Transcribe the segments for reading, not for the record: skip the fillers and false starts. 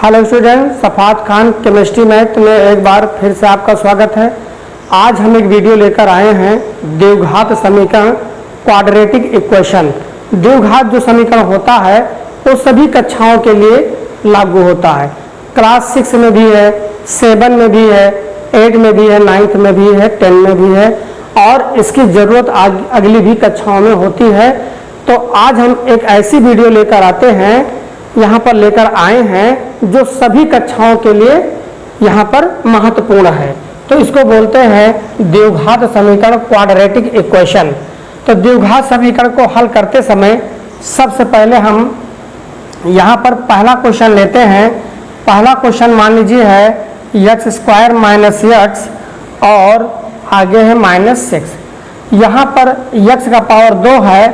Hello student, Safat Khan chemistry math में एक बार फिर से आपका स्वागत है। आज हम एक वीडियो लेकर आए हैं द्विघात समीकरण क्वाड्रेटिक इक्वेशन। द्विघात जो समीकरण होता है वो सभी कक्षाओं के लिए लागू होता है। क्लास 6 में भी है, 7 में भी है, 8 में भी है, 9th में भी है, 10 में भी है और इसकी ज़रूरत अगली भी कक्षाओं में होती है। तो आज हम एक ऐसी वीडियो लेकर आते हैं, यहाँ पर लेकर आए हैं जो सभी कक्षाओं के लिए यहाँ पर महत्वपूर्ण है। तो इसको बोलते हैं द्विघात समीकरण क्वाड्रेटिक इक्वेशन। तो द्विघात समीकरण को हल करते समय सबसे पहले हम यहाँ पर पहला क्वेश्चन लेते हैं। पहला क्वेश्चन मान लीजिए है x² - x और आगे है -6। यहाँ पर x का पावर 2 है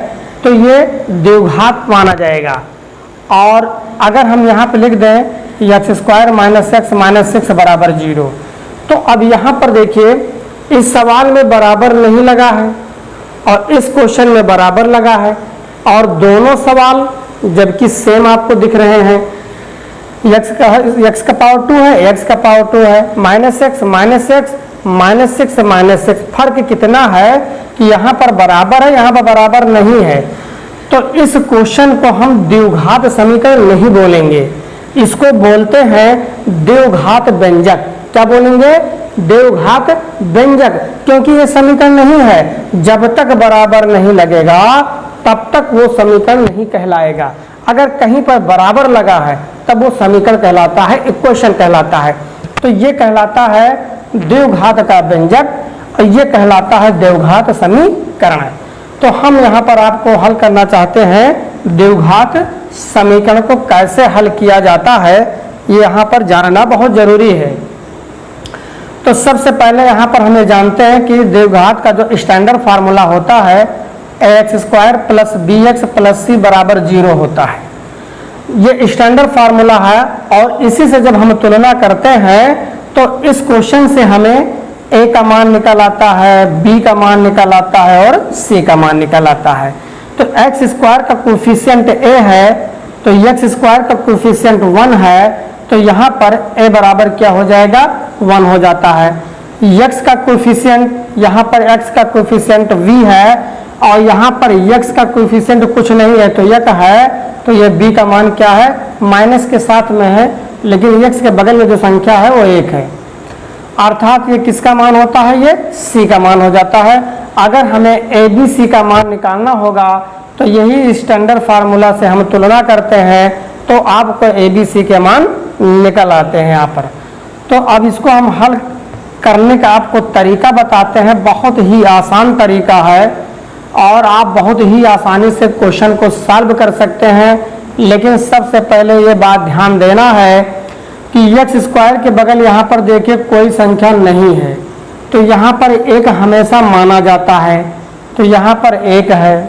तो ये द्विघात माना जाएगा। और अगर हम यहाँ पे लिख दें x² - x -6 बराबर 0, तो अब यहाँ पर देखिए इस सवाल में बराबर नहीं लगा है और इस क्वेश्चन में बराबर लगा है और दोनों सवाल जबकि सेम आपको दिख रहे हैं। x का पावर 2 है, x का पावर 2 है, -6 फर्क कितना है कि यहाँ पर बराबर है, यहाँ पर बराबर नहीं है। तो इस क्वेश्चन को हम द्विघात समीकरण नहीं बोलेंगे, इसको बोलते हैं द्विघात व्यंजक। क्या बोलेंगे? द्विघात व्यंजक, क्योंकि ये समीकरण नहीं है। जब तक बराबर नहीं लगेगा तब तक वो समीकरण नहीं कहलाएगा। अगर कहीं पर बराबर लगा है तब वो समीकरण कहलाता है, इक्वेशन कहलाता है। तो ये कहलाता है द्विघात का व्यंजक और ये कहलाता है द्विघात समीकरण। तो हम यहाँ पर आपको हल करना चाहते हैं द्विघात समीकरण को कैसे हल किया जाता है, ये यहाँ पर जानना बहुत जरूरी है। तो सबसे पहले यहाँ पर हमें जानते हैं कि द्विघात का जो स्टैंडर्ड फार्मूला होता है ax² + bx + c बराबर 0 होता है। ये स्टैंडर्ड फार्मूला है और इसी से जब हम तुलना करते हैं तो इस क्वेश्चन से हमें a का मान निकल आता है, b का मान निकल आता है और c का मान निकल आता है। तो x² का कोफिशिएंट a है तो x² का कोफिशिएंट 1 है, तो यहाँ पर a बराबर क्या हो जाएगा? 1 हो जाता है। x का कोफिशिएंट, यहाँ पर x का कोफिशिएंट v है और यहाँ पर x का कोफिशिएंट कुछ नहीं है तो 1 है, तो ये b का मान क्या है? माइनस के साथ में है, लेकिन x के बगल में जो संख्या है वो 1 है, अर्थात ये किसका मान होता है? ये c का मान हो जाता है। अगर हमें ABC का मान निकालना होगा तो यही स्टैंडर्ड फार्मूला से हम तुलना करते हैं तो आपको ABC के मान निकल आते हैं यहाँ पर। तो अब इसको हम हल करने का आपको तरीका बताते हैं। बहुत ही आसान तरीका है और आप बहुत ही आसानी से क्वेश्चन को सॉल्व कर सकते हैं। लेकिन सबसे पहले ये बात ध्यान देना है कि x² के बगल यहाँ पर देखिए कोई संख्या नहीं है, तो यहाँ पर 1 हमेशा माना जाता है, तो यहाँ पर 1 है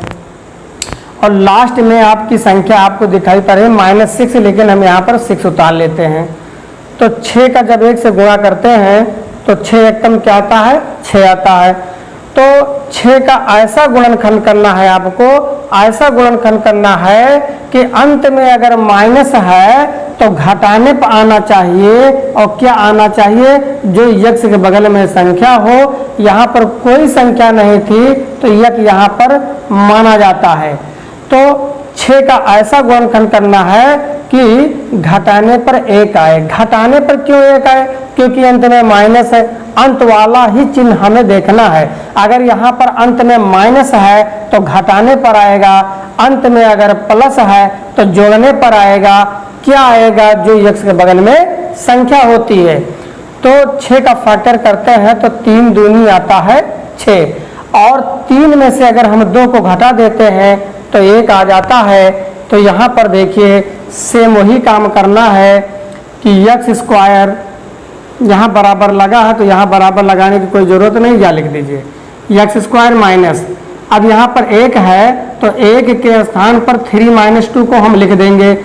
और लास्ट में आपकी संख्या आपको दिखाई पड़े -6, लेकिन हम यहाँ पर 6 उतार लेते हैं। तो 6 का जब 1 से गुणा करते हैं तो 6 एकदम क्या आता है? 6 आता है। तो 6 का ऐसा गुणनखंड करना है आपको, ऐसा गुणनखंड करना है कि अंत में अगर माइनस है तो घटाने पर आना चाहिए और क्या आना चाहिए? जो x के बगल में संख्या हो। यहाँ पर कोई संख्या नहीं थी तो x यहाँ पर माना जाता है। तो 6 का ऐसा गुणनखंड करना है कि घटाने पर 1 आए। घटाने पर क्यों 1 आए? क्योंकि अंत में माइनस है, अंत वाला ही चिन्ह हमें देखना है। अगर यहाँ पर अंत में माइनस है तो घटाने पर आएगा, अंत में अगर प्लस है तो जोड़ने पर आएगा। क्या आएगा? जो x के बगल में संख्या होती है। तो 6 का फैक्टर करते हैं तो 3 दूनी आता है 6 और 3 में से अगर हम 2 को घटा देते हैं तो 1 आ जाता है। तो यहाँ पर देखिए सेम वही काम करना है कि x² यहाँ बराबर लगा है तो यहाँ बराबर लगाने की कोई ज़रूरत नहीं, या लिख दीजिए x² माइनस। अब यहाँ पर 1 है तो 1 के स्थान पर 3 - 2 को हम लिख देंगे।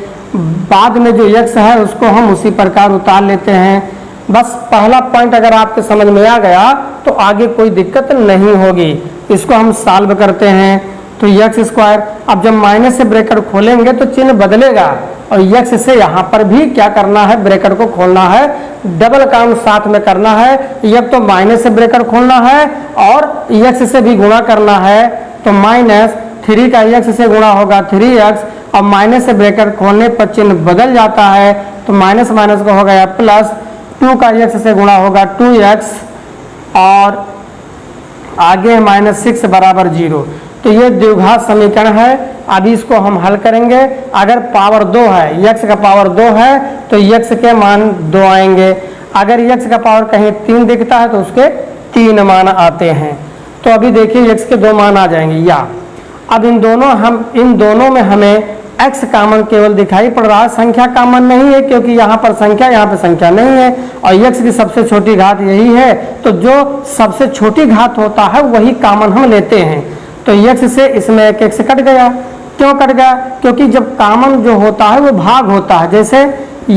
बाद में जो x है उसको हम उसी प्रकार उतार लेते हैं। बस पहला पॉइंट अगर आपके समझ में आ गया तो आगे कोई दिक्कत नहीं होगी। इसको हम सॉल्व करते हैं तो x², अब जब माइनस से ब्रैकेट खोलेंगे तो चिन्ह बदलेगा, और यक्स से यहाँ पर भी क्या करना है, ब्रैकेट को खोलना है, डबल काम साथ में करना है। एक तो माइनस से ब्रैकेट खोलना है और यक्स से भी गुणा करना है, तो -3 का यक्स से गुणा होगा 3x, और माइनस से ब्रैकेट खोलने पर चिन्ह बदल जाता है, तो माइनस माइनस का हो गया प्लस, 2 का यक्स से गुणा होगा 2x, और आगे -6 बराबर 0। तो ये द्विघात समीकरण है। अभी इसको हम हल करेंगे। अगर पावर 2 है, यक्स का पावर 2 है, तो यक्स के मान 2 आएंगे। अगर यक्स का पावर कहीं 3 दिखता है तो उसके 3 मान आते हैं। तो अभी देखिए यक्स के 2 मान आ जाएंगे। या अब इन दोनों में हमें x कॉमन केवल दिखाई पड़ रहा है, संख्या कॉमन नहीं है, क्योंकि यहाँ पर संख्या, यहाँ पर संख्या नहीं है, और x की सबसे छोटी घात यही है। तो जो सबसे छोटी घात होता है वही कॉमन हम लेते हैं। तो x से इसमें एक x कट गया। क्यों कट गया? क्योंकि जब कॉमन जो होता है वो भाग होता है। जैसे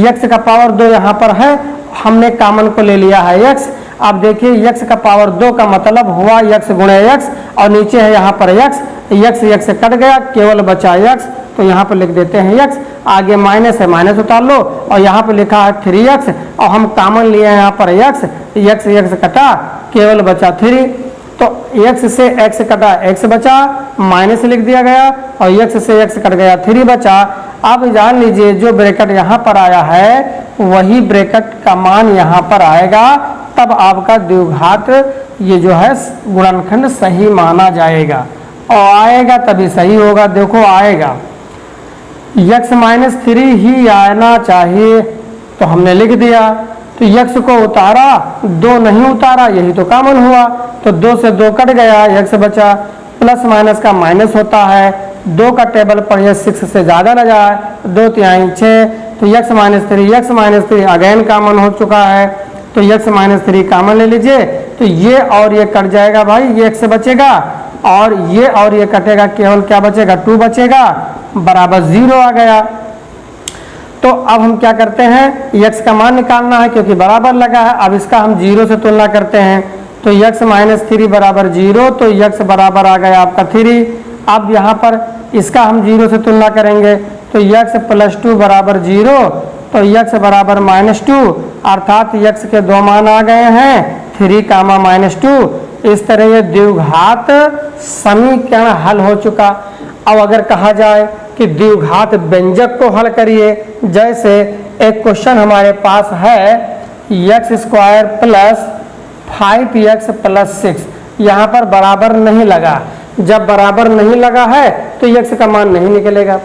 x का पावर 2 यहाँ पर है, हमने कॉमन को ले लिया है x। अब देखिए x का पावर 2 का मतलब हुआ x गुणे x, और नीचे है यहाँ पर x से कट गया, केवल बचा x। तो यहाँ पर लिख देते हैं x, आगे माइनस है, माइनस उतार लो, और यहाँ पर लिखा है 3x, और हम कॉमन लिए हैं यहाँ पर x कटा, केवल बचा 3। तो x से x कटा, x बचा, माइनस लिख दिया गया, और x से x कट गया, 3 बचा। अब जान लीजिए जो ब्रैकेट यहाँ पर आया है वही ब्रैकेट का मान यहाँ पर आएगा, तब आपका द्विघात ये जो है गुणनखंड सही माना जाएगा, और आएगा तभी सही होगा। देखो आएगा, x -3 ही आना चाहिए, तो हमने लिख दिया। तो x को उतारा, 2 नहीं उतारा, यही तो कॉमन हुआ। तो 2 से 2 कट गया, x बचा, प्लस माइनस का माइनस होता है, 2 का टेबल पढ़िए 6 से ज़्यादा न जाए, 2 तिहाई 6, तो x -3 अगेन कॉमन हो चुका है। तो x -3 कॉमन ले लीजिए, तो ये और ये कट जाएगा भाई, ये x बचेगा, और ये कटेगा, केवल क्या बचेगा, 2 बचेगा, बराबर 0 आ गया। तो अब हम क्या करते हैं, x का मान निकालना है क्योंकि बराबर लगा है। अब इसका हम 0 से तुलना करते हैं, तो x -3 बराबर 0, तो x बराबर आ गया आपका 3। अब यहाँ पर इसका हम 0 से तुलना करेंगे, तो x + 2 बराबर 0, तो x बराबर -2, अर्थात x के 2 मान आ गए हैं, 3, -2। इस तरह ये द्विघात समीकरण हल हो चुका। अब अगर कहा जाए कि द्विघात व्यंजक को हल करिए, जैसे एक क्वेश्चन हमारे पास है x² + 5x + 6, यहाँ पर बराबर नहीं लगा। जब बराबर नहीं लगा है तो x का मान नहीं निकलेगा।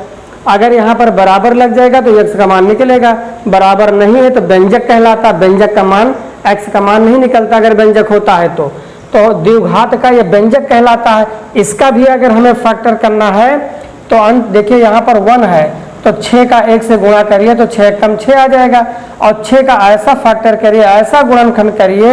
अगर यहाँ पर बराबर लग जाएगा तो x का मान निकलेगा, बराबर नहीं है तो व्यंजक कहलाता, व्यंजक का मान x का मान नहीं निकलता अगर व्यंजक होता है तो द्विघात का ये व्यंजक कहलाता है। इसका भी अगर हमें फैक्टर करना है तो अंत देखिए यहाँ पर 1 है, तो 6 का 1 से गुणा करिए तो 6 कम 6 आ जाएगा, और 6 का ऐसा फैक्टर करिए, ऐसा गुणनखंड करिए,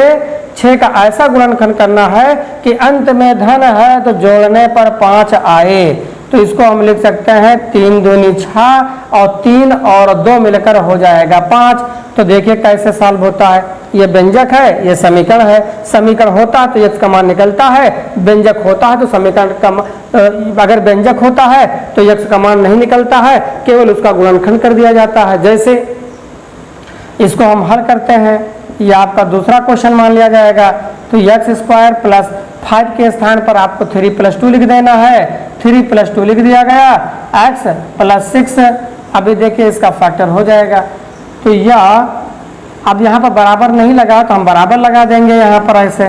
6 का ऐसा गुणनखंड करना है कि अंत में धन है तो जोड़ने पर 5 आए। तो इसको हम लिख सकते हैं 3 दूनी 6, और 3 और 2 मिलकर हो जाएगा 5। तो देखिए कैसे सॉल्व होता है, ये व्यंजक है, ये समीकरण है। समीकरण होता है तो x का मान निकलता है, व्यंजक होता है तो समीकरण का अगर व्यंजक होता है तो x का मान नहीं निकलता है, केवल उसका गुणनखंड कर दिया जाता है। जैसे इसको हम हल करते हैं, ये आपका दूसरा क्वेश्चन मान लिया जाएगा। तो x² + 5 के स्थान पर आपको 3 + 2 लिख देना है, 3 + 2 लिख दिया गया, x + 6। अभी देखिए इसका फैक्टर हो जाएगा। तो अब यहाँ पर बराबर नहीं लगा तो हम बराबर लगा देंगे यहाँ पर ऐसे।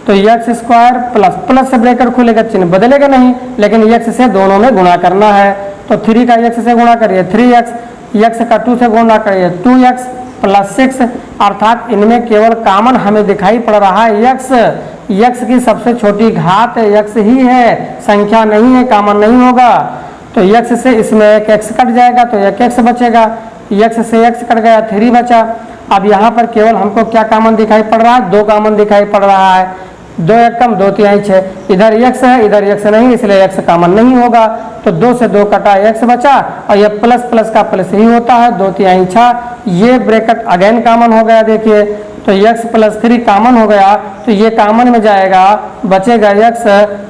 तो x² प्लस से ब्रैकेट खुलेगा, चिन्ह बदलेगा नहीं, लेकिन x से दोनों में गुणा करना है। तो 3 का x से गुणा करिए 3x, x का 2 से गुणा करिए 2x + 6, अर्थात इनमें केवल कॉमन हमें दिखाई पड़ रहा है x की सबसे छोटी घात x ही है, संख्या नहीं है, कॉमन नहीं होगा। तो x से इसमें एक x कट जाएगा तो एक x बचेगा, x से x कट गया, 3 बचा। अब यहाँ पर केवल हमको क्या कॉमन दिखाई पड़ रहा है, 2 कॉमन दिखाई पड़ रहा है, 2 1 कम 2 तिहाई 6, इधर x है इधर x नहीं, इसलिए x कॉमन नहीं होगा। तो 2 से 2 कटा, x बचा, और ये प्लस प्लस का प्लस ही होता है, 2 तिहाई 6, ये ब्रैकेट अगेन कॉमन हो गया। देखिए तो x प्लस 3 कॉमन हो गया, तो ये कॉमन में जाएगा, बचेगा x,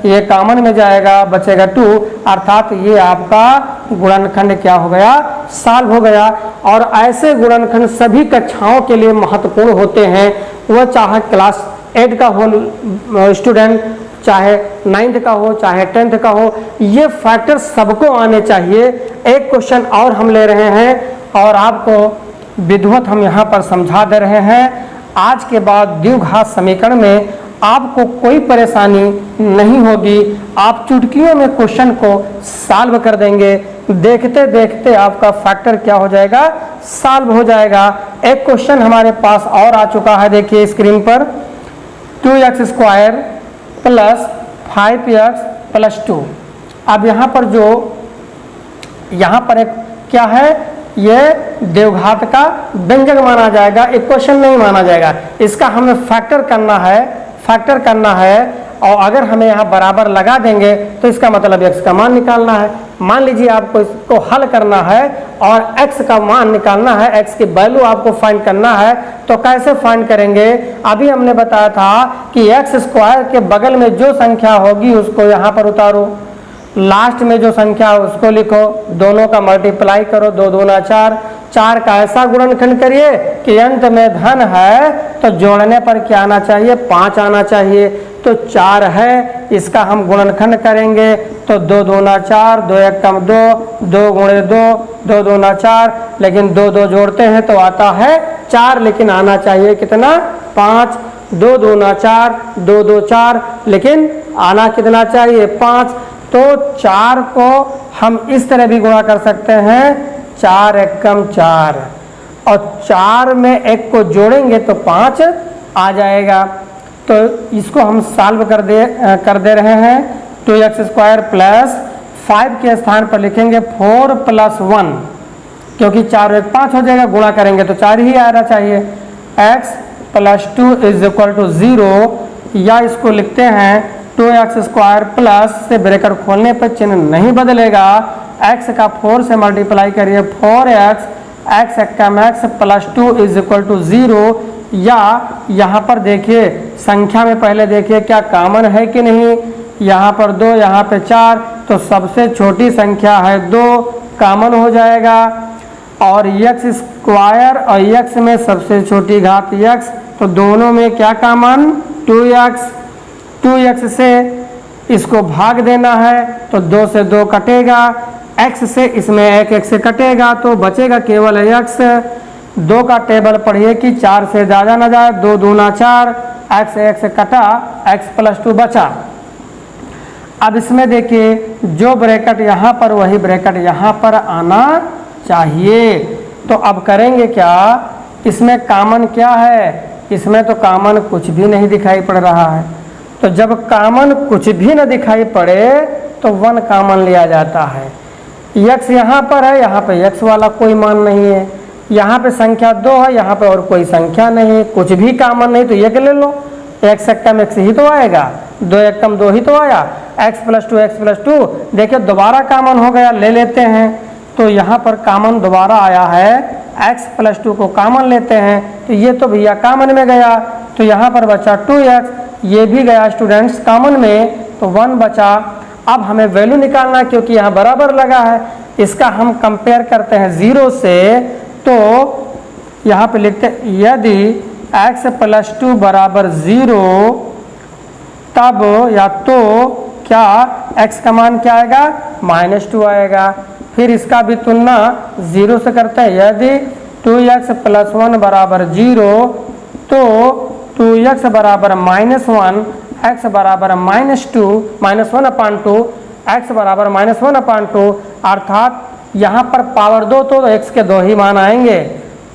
ये कॉमन में जाएगा, बचेगा 2, अर्थात ये आपका गुणनखंड क्या हो गया, सॉल्व हो गया। और ऐसे गुणनखंड सभी कक्षाओं के लिए महत्वपूर्ण होते हैं, वह चाहे क्लास 8 का हो स्टूडेंट, चाहे 9th का हो, चाहे 10th का हो, ये फैक्टर सबको आने चाहिए। एक क्वेश्चन और हम ले रहे हैं और आपको विधिवत हम यहाँ पर समझा दे रहे हैं। आज के बाद द्विघात समीकरण में आपको कोई परेशानी नहीं होगी, आप चुटकियों में क्वेश्चन को सॉल्व कर देंगे, देखते देखते आपका फैक्टर क्या हो जाएगा, सॉल्व हो जाएगा। एक क्वेश्चन हमारे पास और आ चुका है, देखिए स्क्रीन पर, 2x square plus 5x plus 2। अब यहाँ पर जो यहाँ पर एक क्या है, ये द्विघात का व्यंजक माना जाएगा, इक्वेशन नहीं माना जाएगा। इसका हमें फैक्टर करना है और अगर हमें यहाँ बराबर लगा देंगे तो इसका मतलब x का मान निकालना है। मान लीजिए आपको इसको हल करना है और x का मान निकालना है, x की वैल्यू आपको फाइंड करना है, तो कैसे फाइंड करेंगे? अभी हमने बताया था कि x स्क्वायर के बगल में जो संख्या होगी उसको यहाँ पर उतारो, लास्ट में जो संख्या है उसको लिखो, दोनों का मल्टीप्लाई करो, 2 दूना 4, 4 का ऐसा गुणनखंड करिए कि अंत में धन है तो जोड़ने पर क्या आना चाहिए, 5 आना चाहिए। तो 4 है, इसका हम गुणनखंड करेंगे तो 2 दूना 4, 2 एकम 2, 2 गुणे 2, 2 दूना 4, लेकिन 2 2 जोड़ते हैं तो आता है 4, लेकिन आना चाहिए कितना, 5। 2 दूना 4, 2 2 4, लेकिन आना कितना चाहिए, 5। तो 4 को हम इस तरह भी गुणा कर सकते हैं, 4 एकम 4, और 4 में 1 को जोड़ेंगे तो 5 आ जाएगा। तो इसको हम सॉल्व कर दे रहे हैं। 2x स्क्वायर प्लस 5 के स्थान पर लिखेंगे 4 प्लस 1, क्योंकि 4 और 1 5 हो जाएगा, गुणा करेंगे तो 4 ही आना चाहिए। x plus 2 is equal to 0, या इसको लिखते हैं 2x स्क्वायर प्लस से ब्रैकेट खोलने पर चिन्ह नहीं बदलेगा, x का 4 से मल्टीप्लाई करिए 4x, x एकम x plus 2 is equal to 0, या यहाँ पर देखिए संख्या में पहले देखिए क्या कॉमन है कि नहीं, यहाँ पर 2, यहाँ पे 4, तो सबसे छोटी संख्या है 2, कॉमन हो जाएगा। और x स्क्वायर और x में सबसे छोटी घात x, तो दोनों में क्या कॉमन, 2x। 2x से इसको भाग देना है तो 2 से 2 कटेगा, x से इसमें 1 1 से कटेगा तो बचेगा केवल x। 2 का टेबल पढ़िए कि 4 से ज़्यादा ना जाए, 2 दूना 4, x 1 से कटा, x प्लस 2 बचा। अब इसमें देखिए जो ब्रैकेट यहाँ पर वही ब्रैकेट यहाँ पर आना चाहिए। तो अब करेंगे क्या, इसमें कॉमन क्या है, इसमें तो कॉमन कुछ भी नहीं दिखाई पड़ रहा है, तो जब कॉमन कुछ भी न दिखाई पड़े तो 1 कॉमन लिया जाता है। x यहाँ पर है, यहाँ पे x वाला कोई मान नहीं है, यहाँ पे संख्या 2 है, यहाँ पे और कोई संख्या नहीं है, कुछ भी कॉमन नहीं, तो 1 ले लो, x एकम x ही तो आएगा, 2 एकम 2 ही तो आया, x प्लस 2, देखिए दोबारा कॉमन हो गया, ले लेते हैं। तो यहाँ पर कॉमन दोबारा आया है, x प्लस 2 को कॉमन लेते हैं, तो ये तो भैया कॉमन में गया, तो यहाँ पर बचा 2x, ये भी गया स्टूडेंट्स कॉमन में, तो 1 बचा। अब हमें वैल्यू निकालना, क्योंकि यहाँ बराबर लगा है, इसका हम कंपेयर करते हैं 0 से, तो यहाँ पे लिखते हैं यदि x प्लस 2 बराबर 0, तब या तो क्या x का मान क्या आएगा, -2 आएगा। फिर इसका भी तुलना 0 से करते हैं, यदि 2x प्लस 1 बराबर 0, तो 2x बराबर -1, x बराबर -2, -1/2, x बराबर -1/2, अर्थात यहाँ पर पावर 2 तो x के 2 ही मान आएंगे,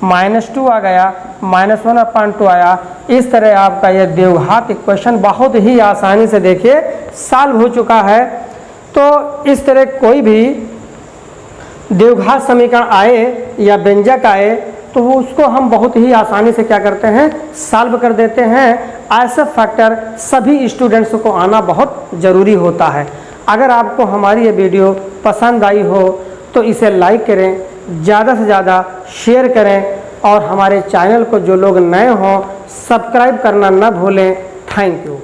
-2 आ गया, -1/2 आया। इस तरह आपका यह द्विघात इक्वेशन बहुत ही आसानी से देखिए सॉल्व हो चुका है। तो इस तरह कोई भी द्विघात समीकरण आए या व्यंजक आए तो वो उसको हम बहुत ही आसानी से क्या करते हैं, सॉल्व कर देते हैं। ऐसे फैक्टर सभी स्टूडेंट्स को आना बहुत ज़रूरी होता है। अगर आपको हमारी ये वीडियो पसंद आई हो तो इसे लाइक करें, ज़्यादा से ज़्यादा शेयर करें और हमारे चैनल को जो लोग नए हों सब्सक्राइब करना न भूलें। Thank you.